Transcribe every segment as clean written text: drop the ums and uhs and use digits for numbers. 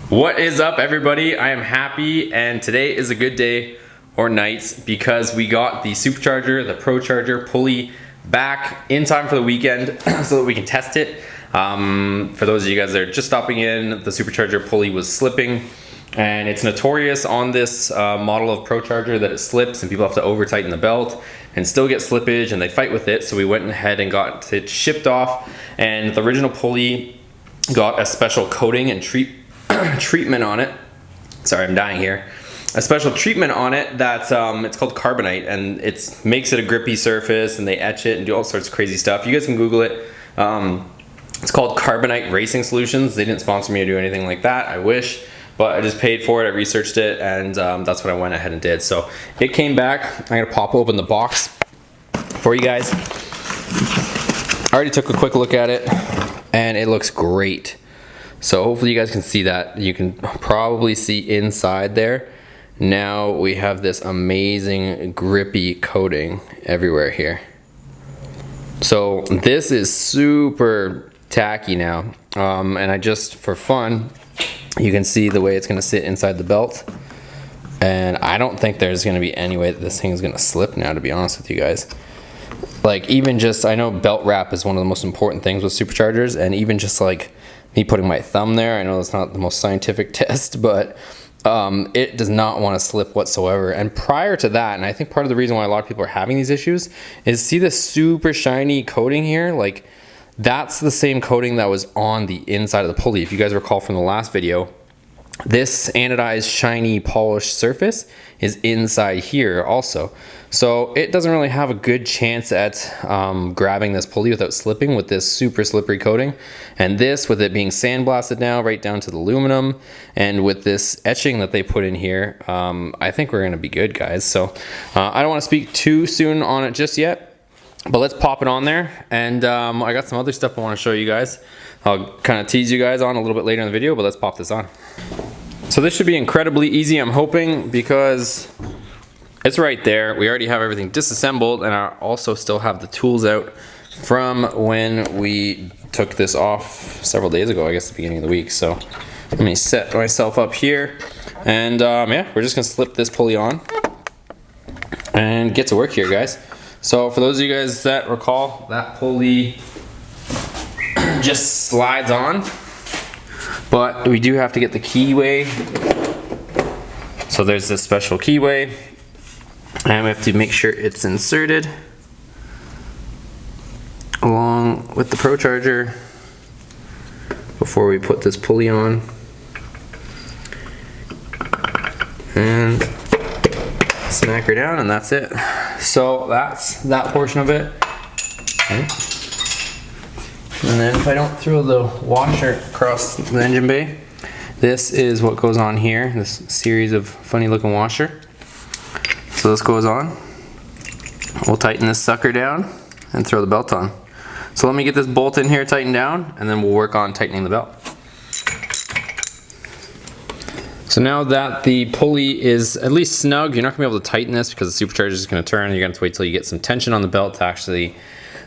What is up, everybody? I am happy, and today is a good day or night because we got the Supercharger, the ProCharger Pulley back in time for the weekend so that we can test it. For those of you guys that are just stopping in, the Supercharger Pulley was slipping, and it's notorious on this model of ProCharger that it slips and people have to over tighten the belt and still get slippage, and they fight with it. So we went ahead and got it shipped off, and the original pulley got a special coating and treatment on it. Sorry, I'm dying here. A special treatment on it that it's called Carbinite, and it makes it a grippy surface, and they etch it and do all sorts of crazy stuff. You guys can Google it. It's called Carbinite Racing Solutions. They didn't sponsor me or do anything like that. I wish, but I just paid for it. I researched it, and that's what I went ahead and did. So it came back. I'm gonna pop open the box for you guys. I already took a quick look at it, and it looks great. So hopefully you guys can see that. You can probably see inside there. Now we have this amazing grippy coating everywhere here. So this is super tacky now. And I just, for fun, you can see the way it's gonna sit inside the belt. And I don't think there's gonna be any way that this thing is gonna slip now, to be honest with you guys. Like, even just, I know belt wrap is one of the most important things with Superchargers, and even just like me putting my thumb there, I know it's not the most scientific test, but it does not want to slip whatsoever. And prior to that, and I think part of the reason why a lot of people are having these issues is, see this super shiny coating here? Like, that's the same coating that was on the inside of the pulley. If you guys recall from the last video, this anodized shiny polished surface is inside here also. So it doesn't really have a good chance at grabbing this pulley without slipping with this super slippery coating. And this, with it being sandblasted now right down to the aluminum, and with this etching that they put in here, I think we're gonna be good, guys. So I don't wanna speak too soon on it just yet, but let's pop it on there. And I got some other stuff I wanna show you guys. I'll kind of tease you guys on a little bit later in the video, but let's pop this on. So this should be incredibly easy, I'm hoping, because it's right there. We already have everything disassembled, and I also still have the tools out from when we took this off several days ago, I guess the beginning of the week. So let me set myself up here, and yeah, we're just gonna slip this pulley on and get to work here, guys. So for those of you guys that recall, that pulley just slides on, but we do have to get the keyway. So there's this special keyway, and we have to make sure it's inserted along with the ProCharger before we put this pulley on. And smack her down, and that's it. So that's that portion of it. Okay. And then if I don't throw the washer across the engine bay, this is what goes on here, this series of funny looking washer. So this goes on. We'll tighten this sucker down and throw the belt on. So let me get this bolt in here tightened down, and then we'll work on tightening the belt. So now that the pulley is at least snug, you're not gonna be able to tighten this because the Supercharger is gonna turn. You're gonna have to wait till you get some tension on the belt to actually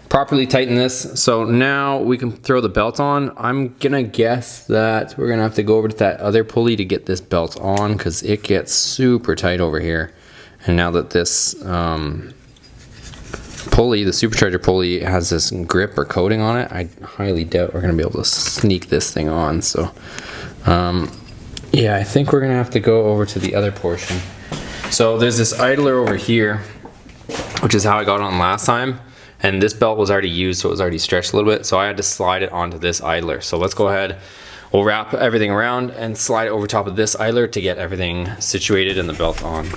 properly tighten this. So now we can throw the belt on. I'm gonna guess that we're gonna have to go over to that other pulley to get this belt on, because it gets super tight over here. And now that this pulley, the Supercharger pulley, has this grip or coating on it, I highly doubt we're gonna be able to sneak this thing on. So yeah, I think we're gonna have to go over to the other portion. So there's this idler over here, which is how I got on last time. And this belt was already used, so it was already stretched a little bit, so I had to slide it onto this idler. So let's go ahead, we'll wrap everything around and slide it over top of this idler to get everything situated and the belt on.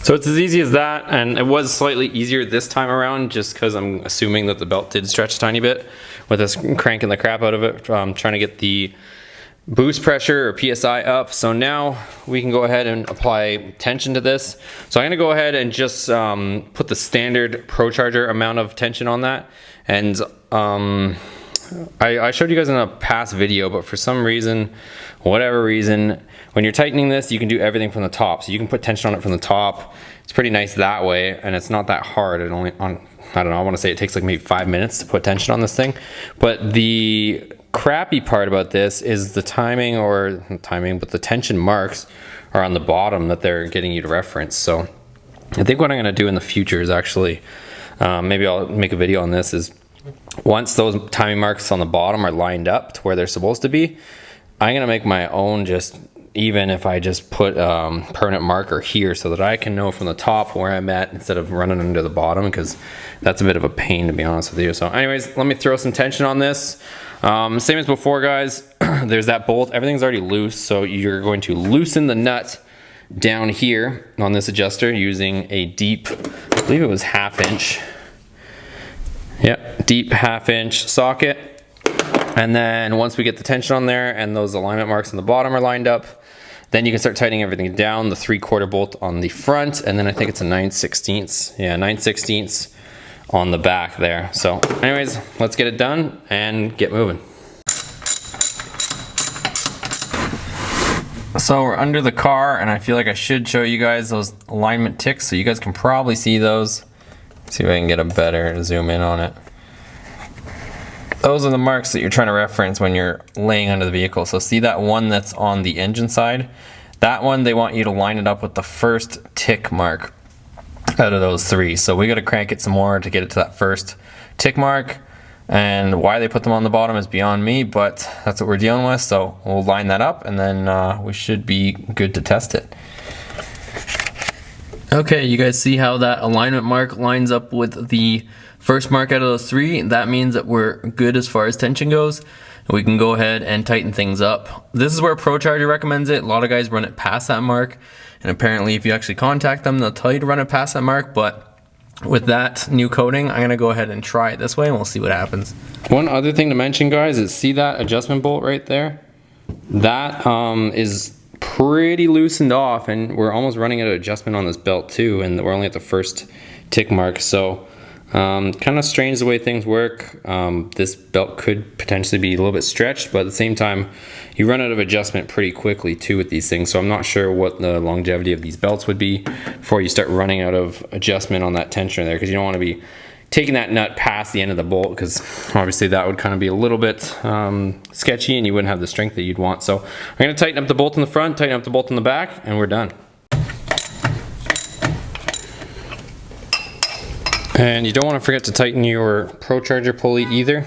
So it's as easy as that, and it was slightly easier this time around just because I'm assuming that the belt did stretch a tiny bit with us cranking the crap out of it, trying to get the boost pressure or PSI up. So now we can go ahead and apply tension to this. So I'm gonna go ahead and just put the standard ProCharger amount of tension on that. And I showed you guys in a past video, but for some reason, whatever reason, when you're tightening this, you can do everything from the top. So you can put tension on it from the top. It's pretty nice that way, and it's not that hard. It only I don't know, I want to say it takes like maybe 5 minutes to put tension on this thing. But the crappy part about this is the timing, or not timing, but the tension marks are on the bottom that they're getting you to reference. So I think what I'm going to do in the future is actually, maybe I'll make a video on this, is once those timing marks on the bottom are lined up to where they're supposed to be, I'm going to make my own, just even if I just put permanent marker here so that I can know from the top where I'm at instead of running under the bottom, because that's a bit of a pain, to be honest with you. So anyways, let me throw some tension on this. Same as before, guys. There's that bolt, everything's already loose, so you're going to loosen the nut down here on this adjuster using a deep, I believe it was 1/2 inch. Yep, deep 1/2 inch socket. And then once we get the tension on there and those alignment marks on the bottom are lined up, then you can start tightening everything down. The 3/4 bolt on the front, and then I think it's a 9/16. Yeah, 9/16 on the back there. So anyways, let's get it done and get moving. So we're under the car, and I feel like I should show you guys those alignment ticks so you guys can probably see those. Let's see if I can get a better zoom in on it. Those are the marks that you're trying to reference when you're laying under the vehicle. So see that one that's on the engine side? That one, they want you to line it up with the first tick mark out of those 3. So we got to crank it some more to get it to that first tick mark. And why they put them on the bottom is beyond me, but that's what we're dealing with. So we'll line that up, and then we should be good to test it. Okay, you guys see how that alignment mark lines up with the first mark out of those 3? That means that we're good as far as tension goes. We can go ahead and tighten things up. This is where ProCharger recommends it. A lot of guys run it past that mark, and apparently if you actually contact them, they'll tell you to run it past that mark. But with that new coating, I'm gonna go ahead and try it this way, and we'll see what happens. One other thing to mention, guys, is see that adjustment bolt right there? That is pretty loosened off, and we're almost running out of adjustment on this belt too, and we're only at the first tick mark. So kind of strange the way things work. This belt could potentially be a little bit stretched, but at the same time you run out of adjustment pretty quickly too with these things. So I'm not sure what the longevity of these belts would be before you start running out of adjustment on that tensioner there, because you don't want to be taking that nut past the end of the bolt, because obviously that would kind of be a little bit sketchy and you wouldn't have the strength that you'd want. So I'm going to tighten up the bolt in the front, tighten up the bolt in the back, and we're done. And you don't want to forget to tighten your ProCharger pulley either.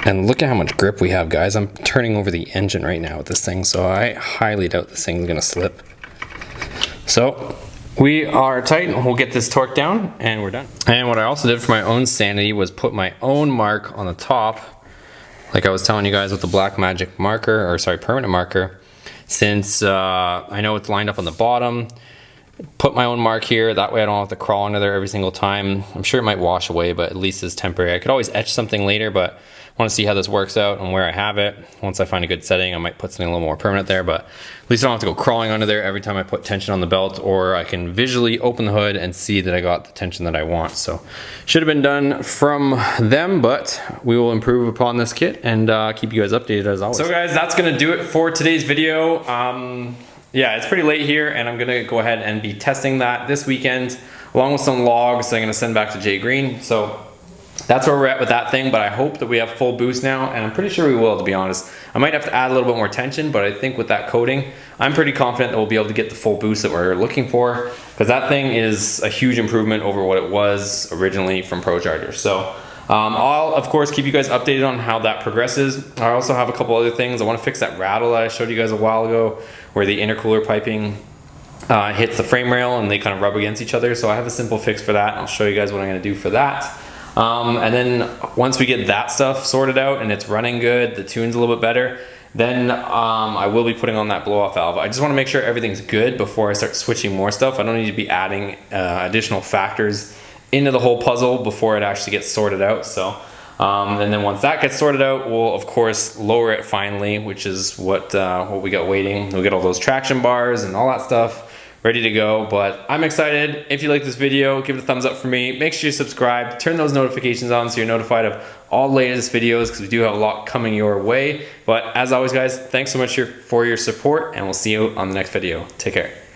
And look at how much grip we have, guys. I'm turning over the engine right now with this thing, so I highly doubt this thing's gonna slip. So we are tight, and we'll get this torque down and we're done. And what I also did for my own sanity was put my own mark on the top, like I was telling you guys with the black magic marker, or sorry, permanent marker. Since I know it's lined up on the bottom, put my own mark here, that way I don't have to crawl under there every single time. I'm sure it might wash away, but at least it's temporary. I could always etch something later, but I want to see how this works out and where I have it. Once I find a good setting, I might put something a little more permanent there, but at least I don't have to go crawling under there every time I put tension on the belt, or I can visually open the hood and see that I got the tension that I want. So should have been done from them, but we will improve upon this kit and keep you guys updated as always. So guys, that's gonna do it for today's video. Yeah, it's pretty late here, and I'm gonna go ahead and be testing that this weekend along with some logs I'm gonna send back to Jay Green. So that's where we're at with that thing, but I hope that we have full boost now, and I'm pretty sure we will, to be honest. I might have to add a little bit more tension, but I think with that coating, I'm pretty confident that we'll be able to get the full boost that we're looking for, because that thing is a huge improvement over what it was originally from ProCharger. So I'll, of course, keep you guys updated on how that progresses. I also have a couple other things. I want to fix that rattle that I showed you guys a while ago, where the intercooler piping hits the frame rail and they kind of rub against each other. So I have a simple fix for that. I'll show you guys what I'm going to do for that. And then once we get that stuff sorted out and it's running good, the tune's a little bit better, then I will be putting on that blow-off valve. I just want to make sure everything's good before I start switching more stuff. I don't need to be adding additional factors into the whole puzzle before it actually gets sorted out. So and then once that gets sorted out, we'll of course lower it finally, which is what we got waiting. We'll get all those traction bars and all that stuff ready to go. But I'm excited. If you like this video, give it a thumbs up for me. Make sure you subscribe, turn those notifications on so you're notified of all the latest videos, because we do have a lot coming your way. But as always, guys, thanks so much for your support, and we'll see you on the next video. Take care.